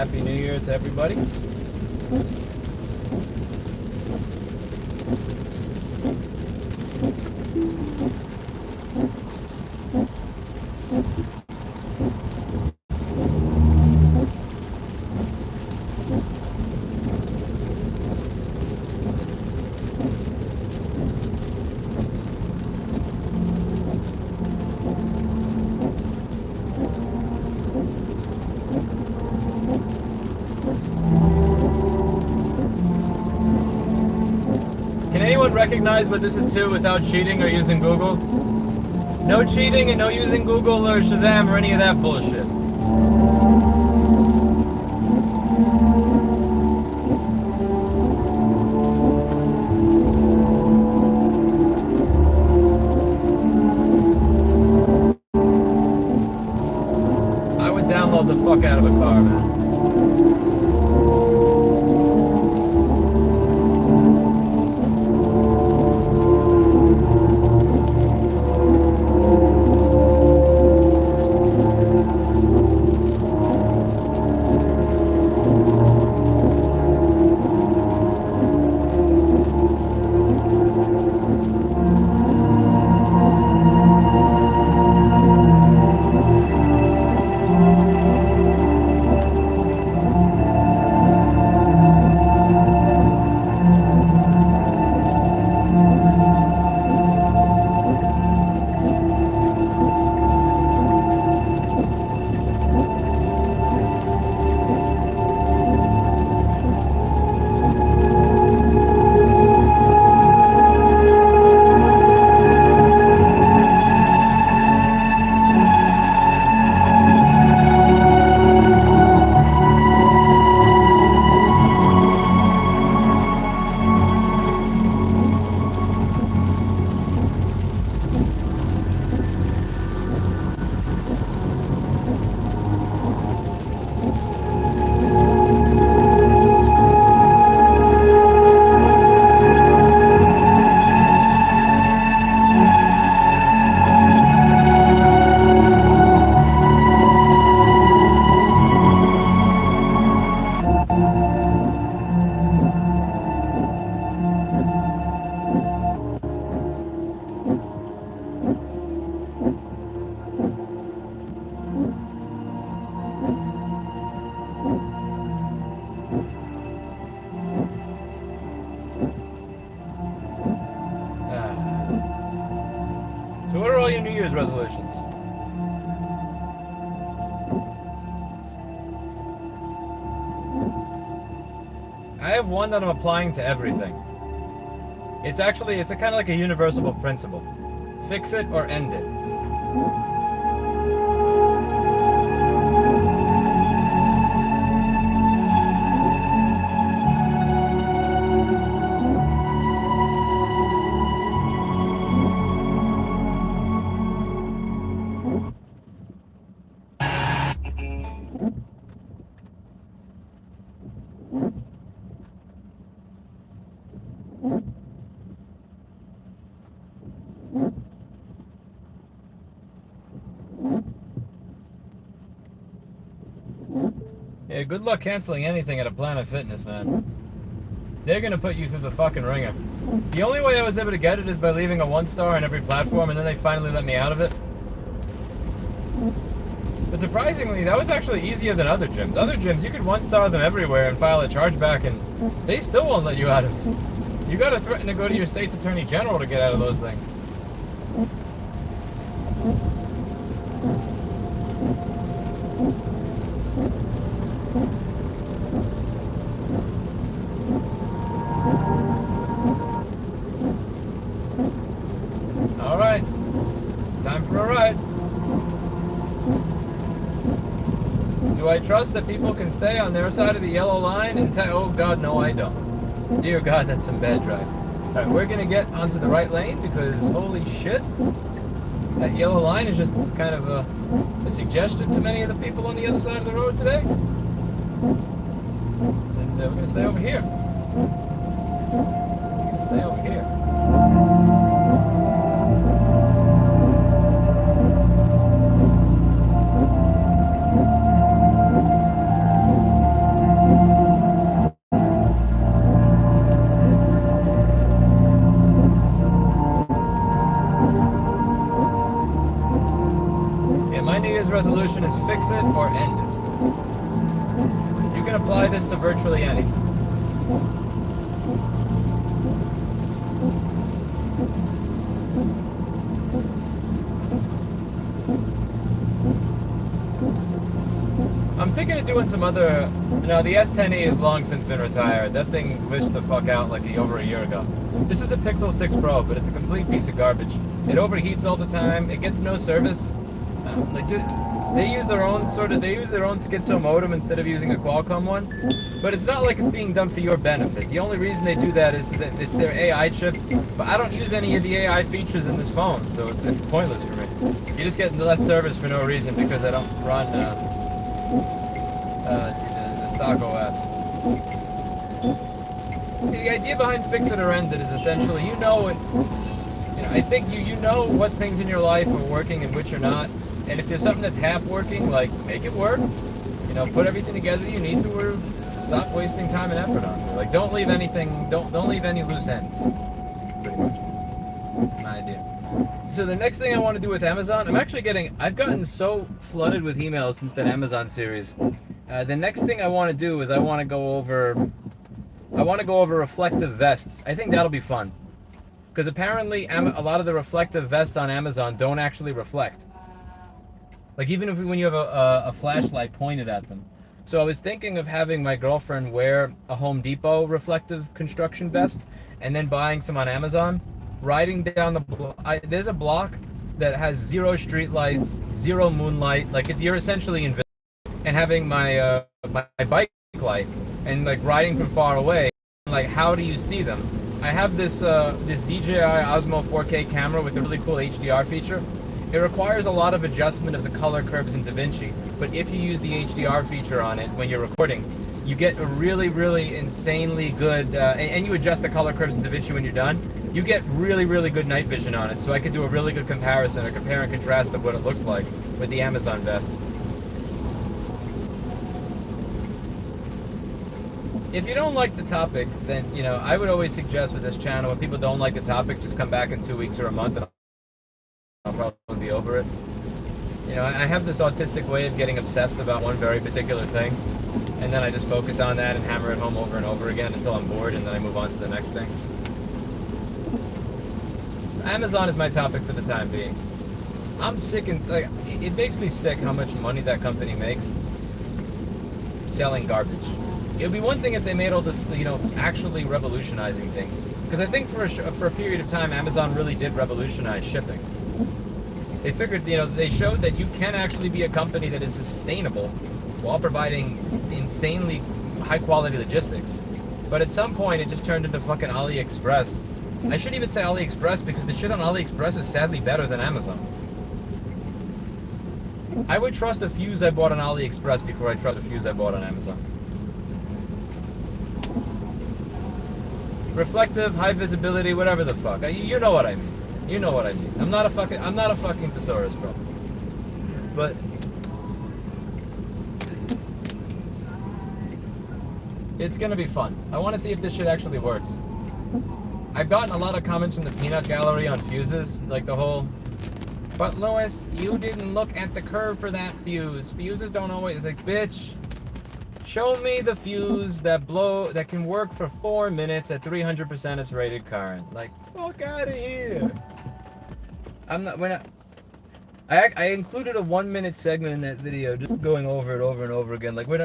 Happy New Year to everybody. Recognize what this is too without cheating or using Google. No cheating and no using Google or Shazam or any of that bullshit. I would download the fuck out of a car, man. So what are all your New Year's resolutions? I have one that I'm applying to everything. It's a kind of like a universal principle. Fix it or end it. Yeah, good luck canceling anything at a Planet Fitness, man. They're gonna put you through the fucking ringer. The only way I was able to get it is by leaving a 1-star on every platform, and then they finally let me out of it. But surprisingly, that was actually easier than other gyms. Other gyms, you could 1-star them everywhere and file a chargeback, and they still won't let you out of it. You gotta threaten to go to your state's attorney general to get out of those things. Alright, time for a ride. Do I trust that people can stay on their side of the yellow line and oh God, no I don't. Dear God, that's some bad drive. Alright, we're gonna get onto the right lane because holy shit, that yellow line is just kind of a suggestion to many of the people on the other side of the road today. And we're gonna stay over here. We're gonna stay over here. resolution is fix it or end it. You can apply this to virtually anything. I'm thinking of doing some other, the S10e has long since been retired. That thing glitched the fuck out like over a year ago. This is a Pixel 6 Pro, but it's a complete piece of garbage. It overheats all the time. It gets no service. They use their own schizo modem instead of using a Qualcomm one. But it's not like it's being done for your benefit. The only reason they do that is that it's their AI chip. But I don't use any of the AI features in this phone, so it's pointless for me. You just get less service for no reason because I don't run the stock OS. The idea behind fix it or end it is essentially I think you know what things in your life are working and which are not. And if there's something that's half working, like make it work. Put everything together you need to, or stop wasting time and effort on it. Like don't leave any loose ends. Pretty much. My idea. So the next thing I want to do with Amazon, I've gotten so flooded with emails since that Amazon series. The next thing I want to do is I want to go over reflective vests. I think that'll be fun. Because apparently a lot of the reflective vests on Amazon don't actually reflect. Like even when you have a flashlight pointed at them. So I was thinking of having my girlfriend wear a Home Depot reflective construction vest and then buying some on Amazon, riding down the block. There's a block that has 0 street lights, 0 moonlight. Like you're essentially invisible. And having my bike light and like riding from far away, like how do you see them? I have this DJI Osmo 4K camera with a really cool HDR feature. It requires a lot of adjustment of the color curves in DaVinci, but if you use the HDR feature on it when you're recording, you get a really, really insanely good, and you adjust the color curves in DaVinci when you're done, you get really, really good night vision on it. So I could do a really good comparison, or compare and contrast of what it looks like with the Amazon vest. If you don't like the topic, then, I would always suggest with this channel, when people don't like the topic, just come back in 2 weeks or a month and I'll probably be over it. I have this autistic way of getting obsessed about one very particular thing, and then I just focus on that and hammer it home over and over again until I'm bored, and then I move on to the next thing. Amazon is my topic for the time being. I'm sick and, it makes me sick how much money that company makes selling garbage. It would be one thing if they made all this, actually revolutionizing things. Because I think for a period of time, Amazon really did revolutionize shipping. They figured, they showed that you can actually be a company that is sustainable while providing insanely high-quality logistics. But at some point, it just turned into fucking AliExpress. I shouldn't even say AliExpress because the shit on AliExpress is sadly better than Amazon. I would trust a fuse I bought on AliExpress before I trust a fuse I bought on Amazon. Reflective, high visibility, whatever the fuck. You know what I mean. You know what I mean. I'm not a fucking thesaurus, bro. But it's gonna be fun. I want to see if this shit actually works. I've gotten a lot of comments from the peanut gallery on fuses, like the whole, but Lewis, you didn't look at the curve for that fuse. Fuses don't always, like, bitch. Show me the fuse that can work for 4 minutes at 300% its rated current. Like, fuck out of here. I included a 1-minute segment in that video, just going over it over and over again. Like, we're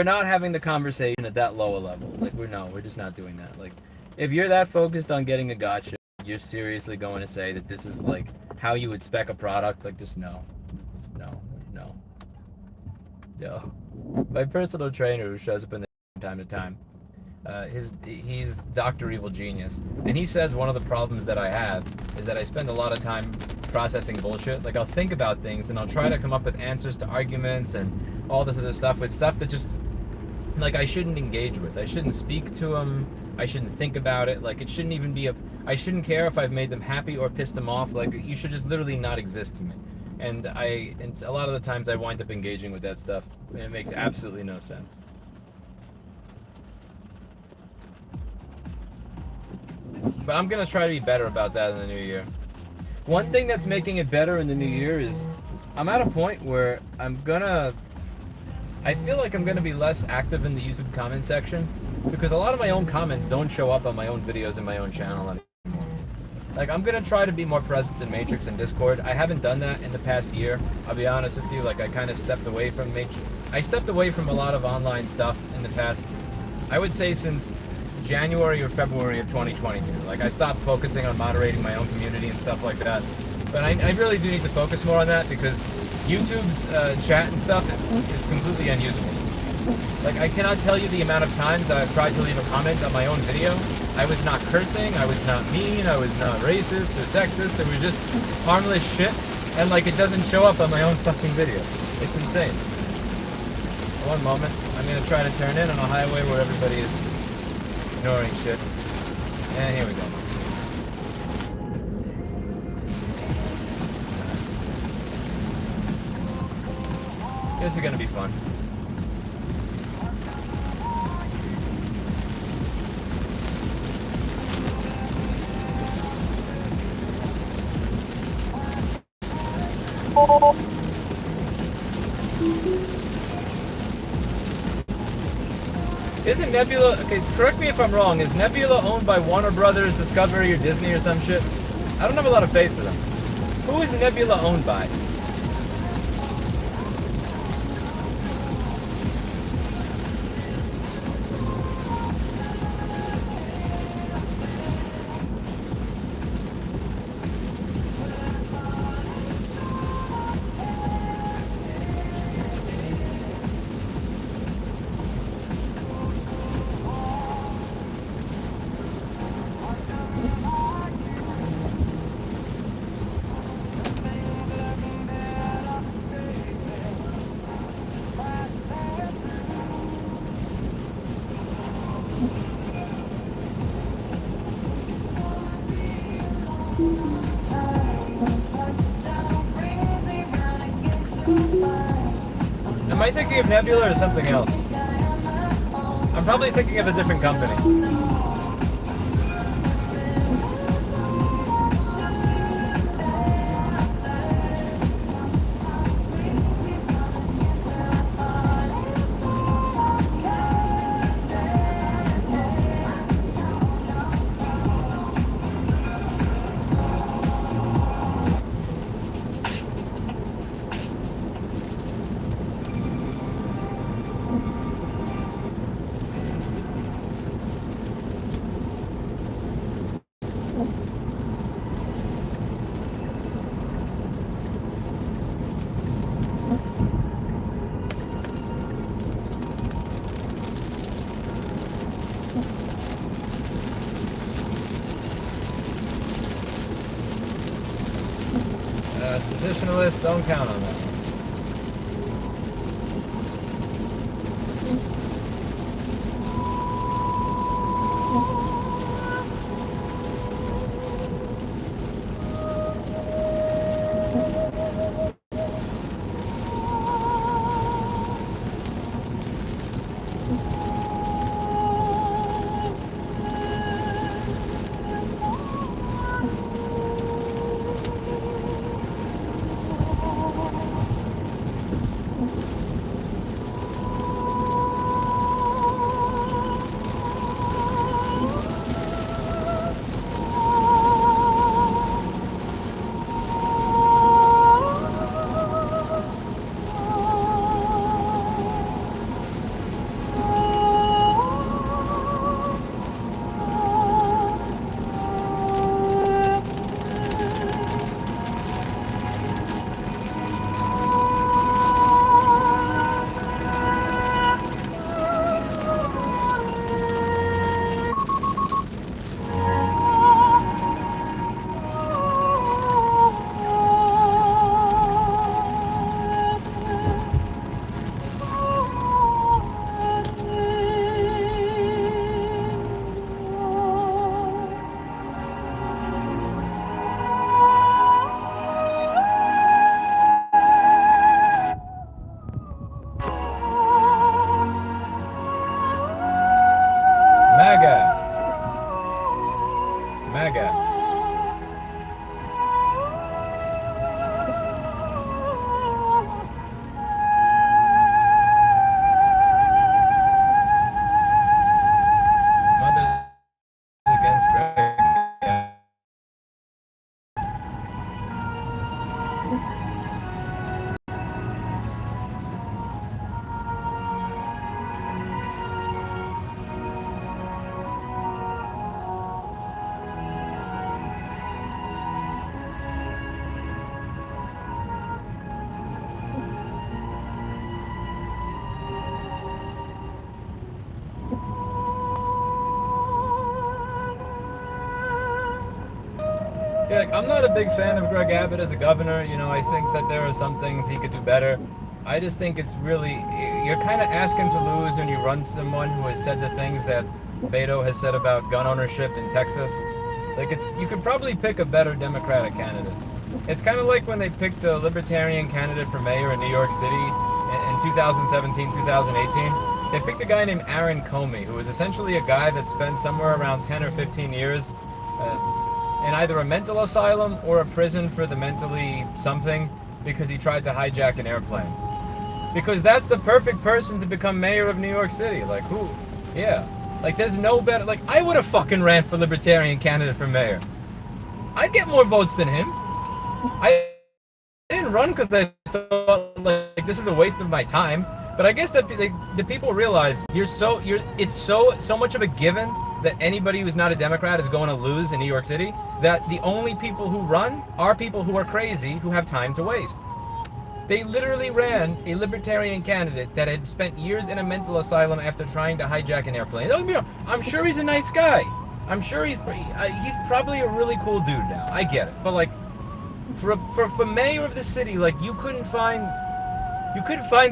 not having the conversation at that low a level. Like, we're just not doing that. Like, if you're that focused on getting a gotcha, you're seriously going to say that this is like how you would spec a product. Like, just no. My personal trainer, who shows up in the time to time, he's Dr. Evil Genius, and he says one of the problems that I have is that I spend a lot of time processing bullshit. Like, I'll think about things and I'll try to come up with answers to arguments and all this other stuff, with stuff that just, like, I shouldn't engage with. I shouldn't speak to them. I shouldn't think about it. Like, it shouldn't even be I shouldn't care if I've made them happy or pissed them off. Like, you should just literally not exist to me. And a lot of the times I wind up engaging with that stuff, and it makes absolutely no sense. But I'm gonna try to be better about that in the new year. One thing that's making it better in the new year is I'm at a point where I feel like I'm gonna be less active in the YouTube comment section because a lot of my own comments don't show up on my own videos and my own channel anymore. Like, I'm gonna try to be more present in Matrix and Discord. I haven't done that in the past year. I'll be honest with you, like, I kind of stepped away from Matrix. I stepped away from a lot of online stuff in the past, I would say since January or February of 2022. Like, I stopped focusing on moderating my own community and stuff like that. But I really do need to focus more on that because YouTube's chat and stuff is completely unusable. Like, I cannot tell you the amount of times I've tried to leave a comment on my own video. I was not cursing, I was not mean, I was not racist or sexist, it was just harmless shit, and like it doesn't show up on my own fucking video. It's insane. One moment, I'm gonna try to turn in on a highway where everybody is ignoring shit. And here we go. This is gonna be fun. Isn't Nebula, okay, correct me if I'm wrong, is Nebula owned by Warner Brothers, Discovery, or Disney or some shit? I don't have a lot of faith for them. Who is Nebula owned by? Am I thinking of Nebula or something else? I'm probably thinking of a different company. Traditionalists, don't count on that. Yeah, like, I'm not a big fan of Greg Abbott as a governor. You know, I think that there are some things he could do better. I just think it's really, you're kind of asking to lose when you run someone who has said the things that Beto has said about gun ownership in Texas. Like, you could probably pick a better Democratic candidate. It's kind of like when they picked the Libertarian candidate for mayor in New York City in 2017, 2018. They picked a guy named Aaron Comey, who was essentially a guy that spent somewhere around 10 or 15 years in either a mental asylum or a prison for the mentally something because he tried to hijack an airplane. Because that's the perfect person to become mayor of New York City. Like, who? Yeah. Like, there's no better. Like, I would have fucking ran for Libertarian candidate for mayor. I'd get more votes than him. I didn't run because I thought, like, this is a waste of my time. But I guess that the people realize it's so much of a given that anybody who's not a Democrat is going to lose in New York City, that the only people who run are people who are crazy, who have time to waste. They literally ran a Libertarian candidate that had spent years in a mental asylum after trying to hijack an airplane. I'm sure he's a nice guy. I'm sure he's probably a really cool dude now. I get it. But, like, for mayor of the city, like, you couldn't find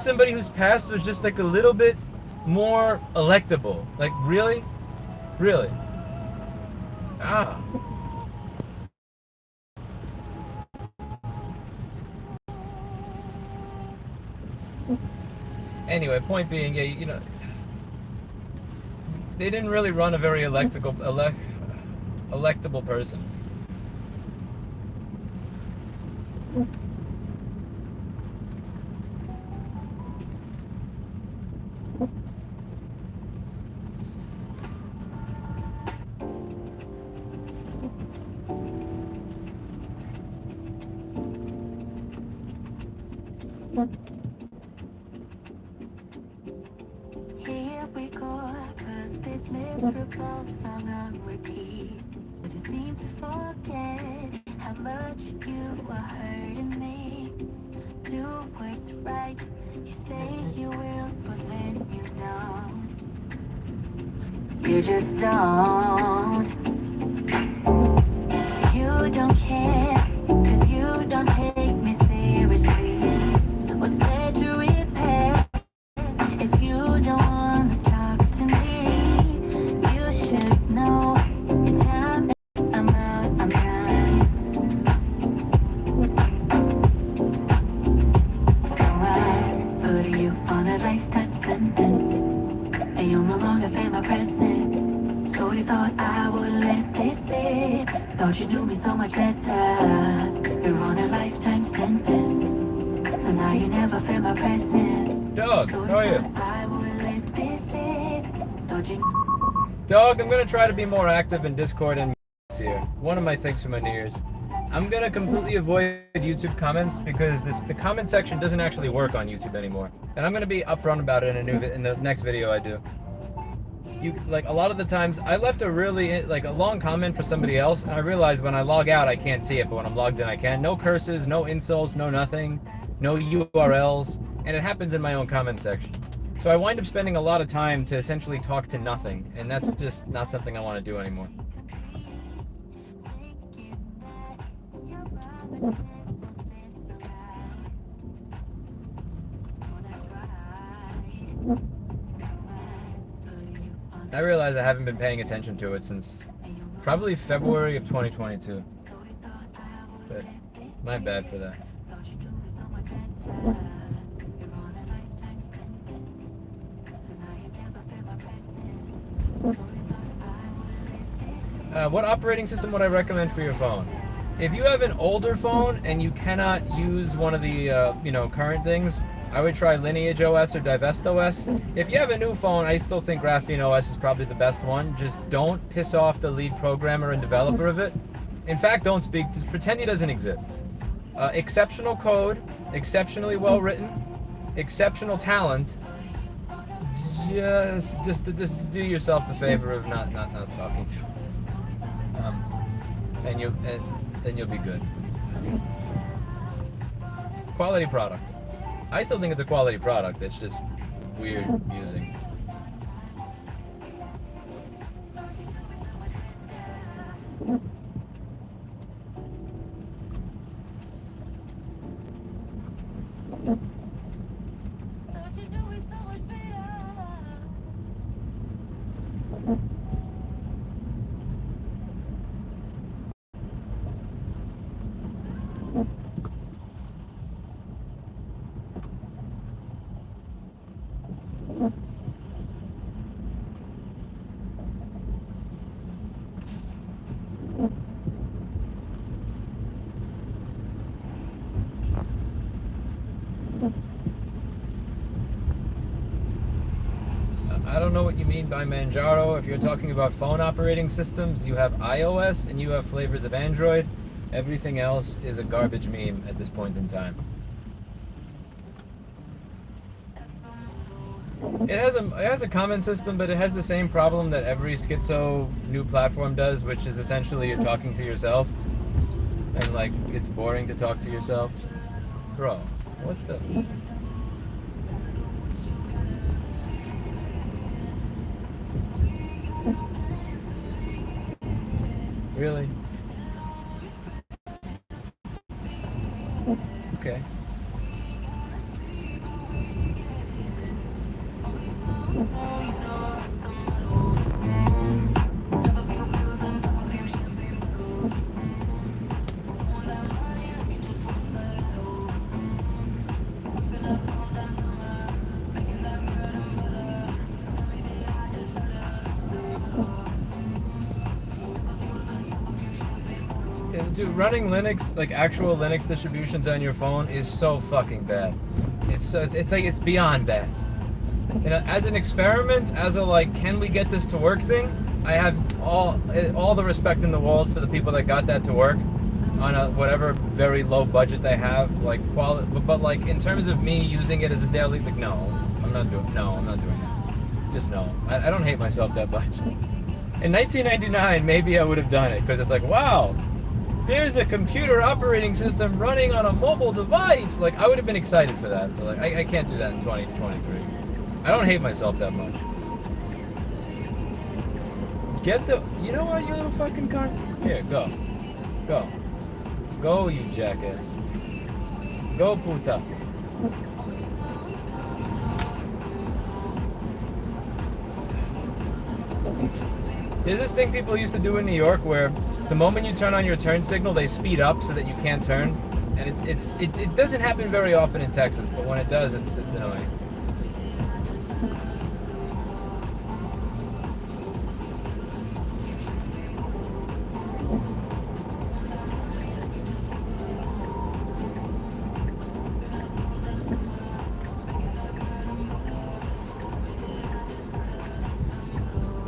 somebody whose past was just, like, a little bit more electable. Like, really? Really? Ah. Anyway, point being, yeah, you know, they didn't really run a very electable person. Here we go, put this miserable song on repeat. Does it seem to forget how much you are hurting me? Do what's right, you say you will, but then you don't. You just don't. You don't care, cause you don't take me seriously. What's there to repair? If you don't wanna talk to me, you should know it's time. I'm out, I'm done. So I put you on a lifetime sentence, and you'll no longer feel my presence. So you thought I would let this live, thought you knew me so much better. You're on a lifetime sentence, so now you never feel my presence. Dog, how are you? Dog, I'm gonna try to be more active in Discord and this year. One of my things for my New Year's. I'm gonna completely avoid YouTube comments because the comment section doesn't actually work on YouTube anymore. And I'm gonna be upfront about it in the next video I do. Like, a lot of the times I left a really a long comment for somebody else, and I realized when I log out I can't see it, but when I'm logged in I can. No curses, no insults, no nothing, no URLs, and it happens in my own comment section. So I wind up spending a lot of time to essentially talk to nothing, and that's just not something I want to do anymore. I realize I haven't been paying attention to it since probably February of 2022. But my bad for that. What operating system would I recommend for your phone? If you have an older phone and you cannot use one of the current things, I would try Lineage OS or Divest OS. If you have a new phone, I still think Graphene OS is probably the best one. Just don't piss off the lead programmer and developer of it. In fact, don't speak. Just pretend he doesn't exist. Exceptional code, exceptionally well written, exceptional talent. Just do yourself the favor of not talking to him. And you'll be good. Quality product. I still think it's a quality product. It's just weird using. don't know what you mean by Manjaro. If you're talking about phone operating systems, you have iOS and you have flavors of Android. Everything else is a garbage meme at this point in time. It has a comment system, but it has the same problem that every schizo new platform does, which is essentially you're talking to yourself, and like it's boring to talk to yourself. Bro, what the? Really? Okay. Dude, running Linux, like actual Linux distributions on your phone is so fucking bad. It's like it's beyond bad. You know, as an experiment, as a like, can we get this to work thing, I have all the respect in the world for the people that got that to work on a whatever very low budget they have, like quality. But like in terms of me using it as a daily, like no, I'm not doing that. Just no. I don't hate myself that much. In 1999, maybe I would have done it because it's like, wow. There's a computer operating system running on a mobile device. Like, I would have been excited for that. But like, I can't do that in 2023. I don't hate myself that much. Get the... You know what, you little fucking cunt? Here, go. Go. Go, you jackass. Go, puta. There's this thing people used to do in New York where the moment you turn on your turn signal, they speed up so that you can't turn. And it doesn't happen very often in Texas, but when it does, it's annoying.